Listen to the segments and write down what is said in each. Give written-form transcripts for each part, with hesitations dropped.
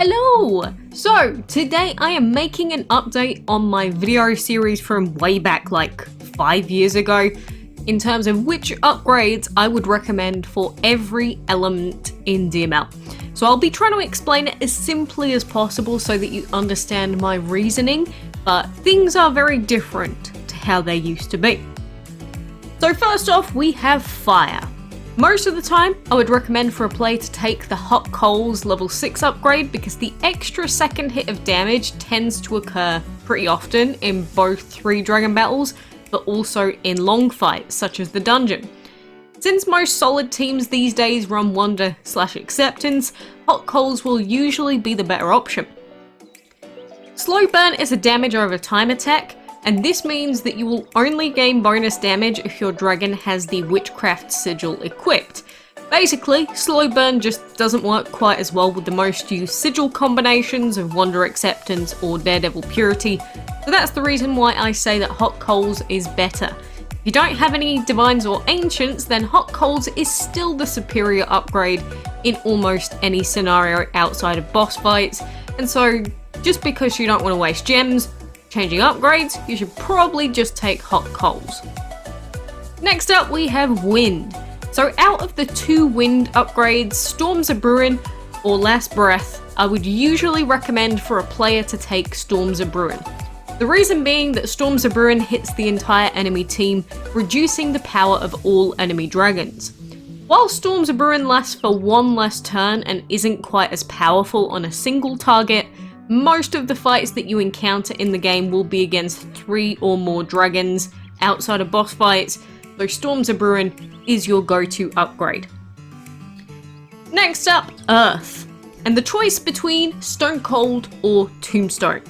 Hello! So, today I am making an update on my video series from way back like 5 years ago in terms of which upgrades I would recommend for every element in DML. So I'll be trying to explain it as simply as possible so that you understand my reasoning, but things are very different to how they used to be. So first off, we have fire. Most of the time, I would recommend for a player to take the Hot Coals level 6 upgrade because the extra second hit of damage tends to occur pretty often in both 3 dragon battles, but also in long fights such as the dungeon. Since most solid teams these days run Wonder/Acceptance, Hot Coals will usually be the better option. Slow Burn is a damage over time attack, and this means that you will only gain bonus damage if your dragon has the Witchcraft sigil equipped. Basically, Slow Burn just doesn't work quite as well with the most used sigil combinations of Wonder Acceptance or Daredevil Purity, so that's the reason why I say that Hot Coals is better. If you don't have any Divines or Ancients, then Hot Coals is still the superior upgrade in almost any scenario outside of boss fights, and so just because you don't want to waste gems changing upgrades, you should probably just take Hot Coals. Next up we have Wind. So out of the 2 Wind upgrades, Storms of Bruin or Last Breath, I would usually recommend for a player to take Storms of Bruin. The reason being that Storms of Bruin hits the entire enemy team, reducing the power of all enemy dragons. While Storms of Bruin lasts for 1 less turn and isn't quite as powerful on a single target, most of the fights that you encounter in the game will be against 3 or more dragons outside of boss fights, so Storms of Bruin is your go-to upgrade. Next up, Earth, and the choice between Stone Cold or Tombstone.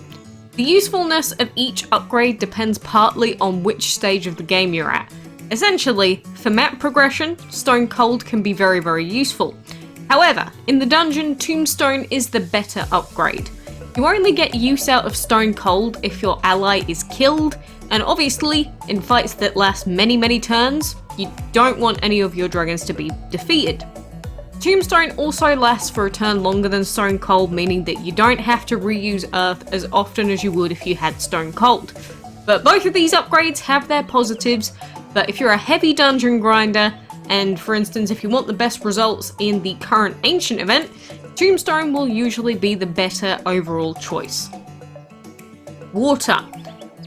The usefulness of each upgrade depends partly on which stage of the game you're at. Essentially, for map progression, Stone Cold can be very useful. However, in the dungeon, Tombstone is the better upgrade. You only get use out of Stone Cold if your ally is killed, and obviously, in fights that last many turns, you don't want any of your dragons to be defeated. Tombstone also lasts for a turn longer than Stone Cold, meaning that you don't have to reuse Earth as often as you would if you had Stone Cold. But both of these upgrades have their positives, but if you're a heavy dungeon grinder, and for instance if you want the best results in the current Ancient event, Tombstone will usually be the better overall choice. Water.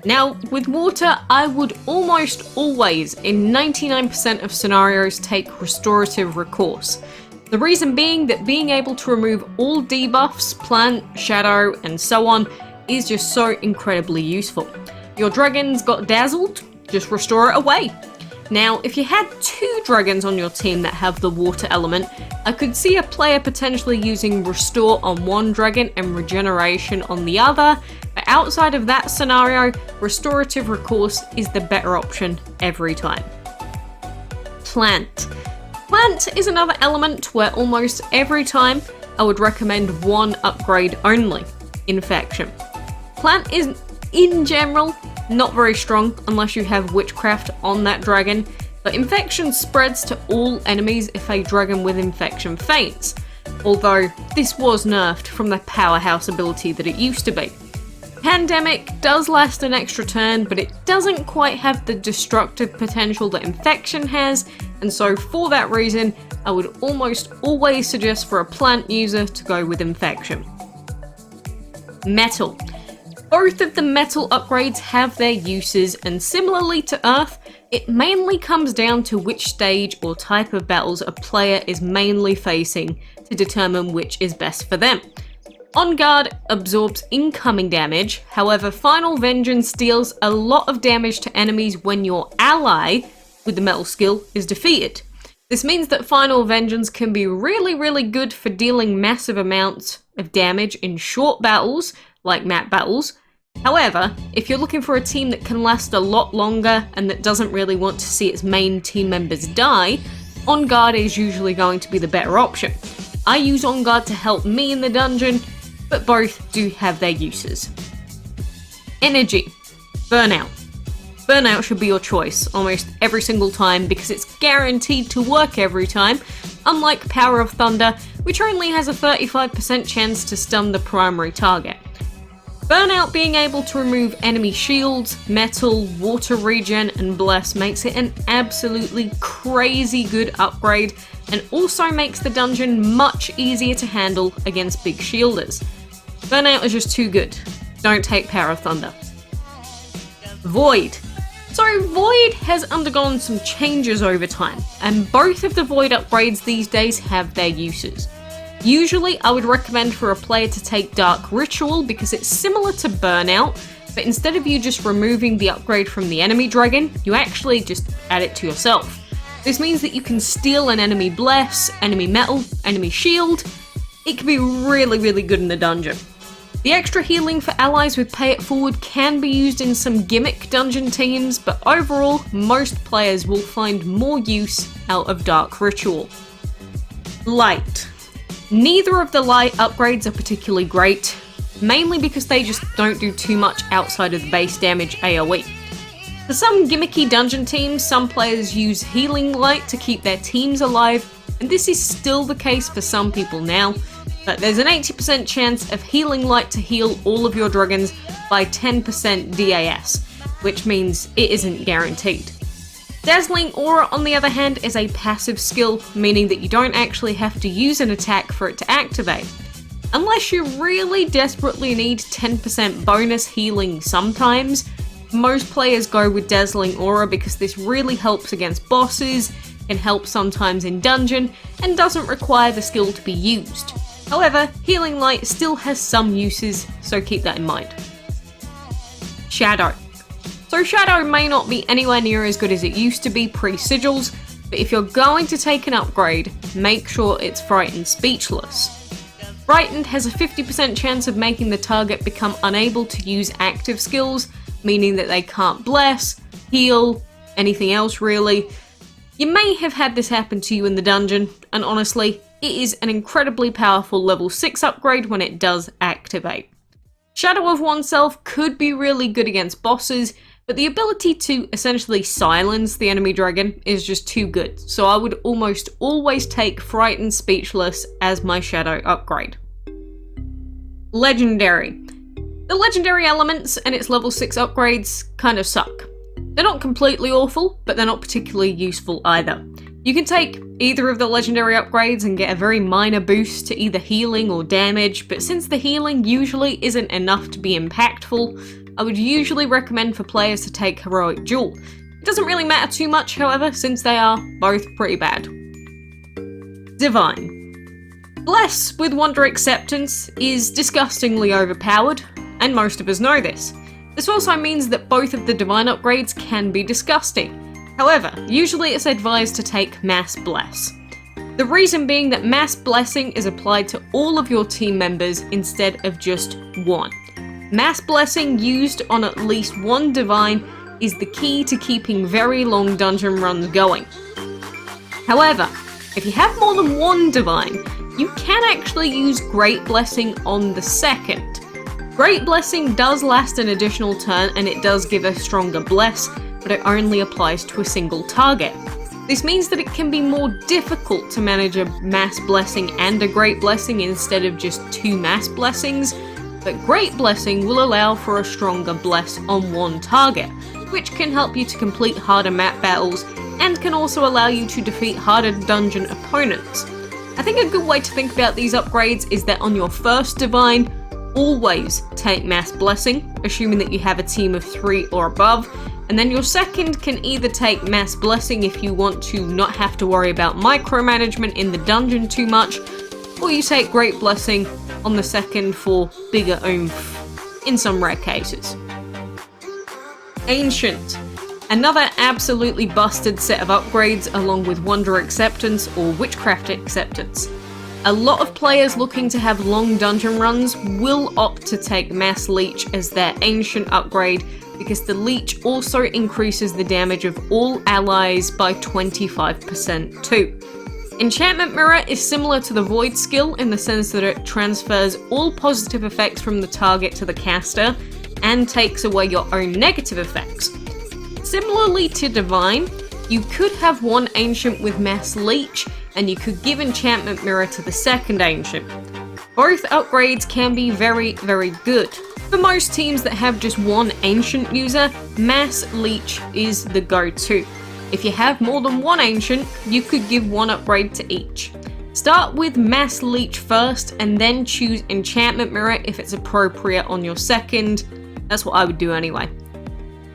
Now, with water, I would almost always, in 99% of scenarios, take Restorative Recourse. The reason being that being able to remove all debuffs, plant, shadow, and so on is just so incredibly useful. Your dragon's got dazzled, just restore it away. Now, if you had 2 dragons on your team that have the water element, I could see a player potentially using Restore on one dragon and Regeneration on the other, but outside of that scenario, Restorative Recourse is the better option every time. Plant. Plant is another element where almost every time I would recommend 1 upgrade only, Infection. Plant is, in general, not very strong unless you have Witchcraft on that dragon, but Infection spreads to all enemies if a dragon with Infection faints, although this was nerfed from the powerhouse ability that it used to be. Pandemic does last an extra turn, but it doesn't quite have the destructive potential that Infection has, and so for that reason, I would almost always suggest for a plant user to go with Infection. Metal. Both of the metal upgrades have their uses, and similarly to Earth, it mainly comes down to which stage or type of battles a player is mainly facing to determine which is best for them. On Guard absorbs incoming damage, however Final Vengeance deals a lot of damage to enemies when your ally with the metal skill is defeated. This means that Final Vengeance can be really good for dealing massive amounts of damage in short battles, like map battles. However, if you're looking for a team that can last a lot longer and that doesn't really want to see its main team members die, On Guard is usually going to be the better option. I use On Guard to help me in the dungeon, but both do have their uses. Energy. Burnout. Burnout should be your choice almost every single time because it's guaranteed to work every time, unlike Power of Thunder, which only has a 35% chance to stun the primary target. Burnout being able to remove enemy shields, metal, water regen, and bless makes it an absolutely crazy good upgrade, and also makes the dungeon much easier to handle against big shielders. Burnout is just too good. Don't take Power of Thunder. Void. So Void has undergone some changes over time, and both of the Void upgrades these days have their uses. Usually I would recommend for a player to take Dark Ritual because it's similar to Burnout, but instead of you just removing the upgrade from the enemy dragon, you actually just add it to yourself. This means that you can steal an enemy bless, enemy metal, enemy shield. It can be really good in the dungeon. The extra healing for allies with Pay It Forward can be used in some gimmick dungeon teams, but overall, most players will find more use out of Dark Ritual. Light. Neither of the light upgrades are particularly great, mainly because they just don't do too much outside of the base damage AoE. For some gimmicky dungeon teams, some players use Healing Light to keep their teams alive, and this is still the case for some people now, but there's an 80% chance of Healing Light to heal all of your dragons by 10% DAS, which means it isn't guaranteed. Dazzling Aura, on the other hand, is a passive skill, meaning that you don't actually have to use an attack for it to activate. Unless you really desperately need 10% bonus healing sometimes, most players go with Dazzling Aura because this really helps against bosses, can help sometimes in dungeon, and doesn't require the skill to be used. However, Healing Light still has some uses, so keep that in mind. Shadow. So Shadow may not be anywhere near as good as it used to be pre-sigils, but if you're going to take an upgrade, make sure it's Frightened Speechless. Frightened has a 50% chance of making the target become unable to use active skills, meaning that they can't bless, heal, anything else really. You may have had this happen to you in the dungeon, and honestly, it is an incredibly powerful level 6 upgrade when it does activate. Shadow of Oneself could be really good against bosses, but the ability to essentially silence the enemy dragon is just too good, so I would almost always take Frightened Speechless as my Shadow upgrade. Legendary. The legendary elements and its level 6 upgrades kind of suck. They're not completely awful, but they're not particularly useful either. You can take either of the legendary upgrades and get a very minor boost to either healing or damage, but since the healing usually isn't enough to be impactful, I would usually recommend for players to take Heroic Jewel. It doesn't really matter too much, however, since they are both pretty bad. Divine. Bless with Wonder Acceptance is disgustingly overpowered, and most of us know this. This also means that both of the Divine upgrades can be disgusting. However, usually it's advised to take Mass Bless. The reason being that Mass Blessing is applied to all of your team members instead of just one. Mass Blessing used on at least one Divine is the key to keeping very long dungeon runs going. However, if you have more than one Divine, you can actually use Great Blessing on the second. Great Blessing does last an additional turn and it does give a stronger bless, but it only applies to a single target. This means that it can be more difficult to manage a Mass Blessing and a Great Blessing instead of just two Mass Blessings, but Great Blessing will allow for a stronger bless on one target, which can help you to complete harder map battles and can also allow you to defeat harder dungeon opponents. I think a good way to think about these upgrades is that on your first Divine, always take Mass Blessing, assuming that you have a team of 3 or above, and then your second can either take Mass Blessing if you want to not have to worry about micromanagement in the dungeon too much, or you take Great Blessing on the second for bigger oomph, in some rare cases. Ancient. Another absolutely busted set of upgrades along with Wonder Acceptance or Witchcraft Acceptance. A lot of players looking to have long dungeon runs will opt to take Mass Leech as their Ancient upgrade because the Leech also increases the damage of all allies by 25% too. Enchantment Mirror is similar to the Void skill in the sense that it transfers all positive effects from the target to the caster and takes away your own negative effects. Similarly to Divine, you could have one Ancient with Mass Leech and you could give enchantment mirror to the second ancient. Both upgrades can be very, very good. For most teams that have just one ancient user, Mass Leech is the go-to. If you have more than one ancient, you could give one upgrade to each. Start with Mass Leech first, and then choose Enchantment Mirror if it's appropriate on your second. That's what I would do anyway.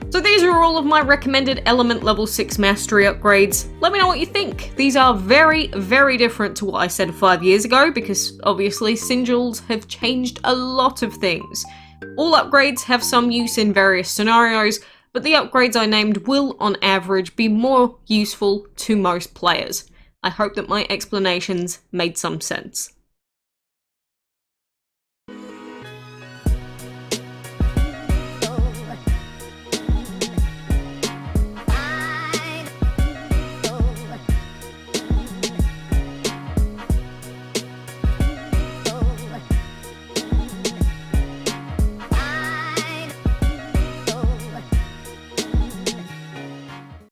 So these are all of my recommended Element Level 6 Mastery upgrades. Let me know what you think. These are very, very different to what I said 5 years ago, because obviously sigils have changed a lot of things. All upgrades have some use in various scenarios, but the upgrades I named will, on average, be more useful to most players. I hope that my explanations made some sense.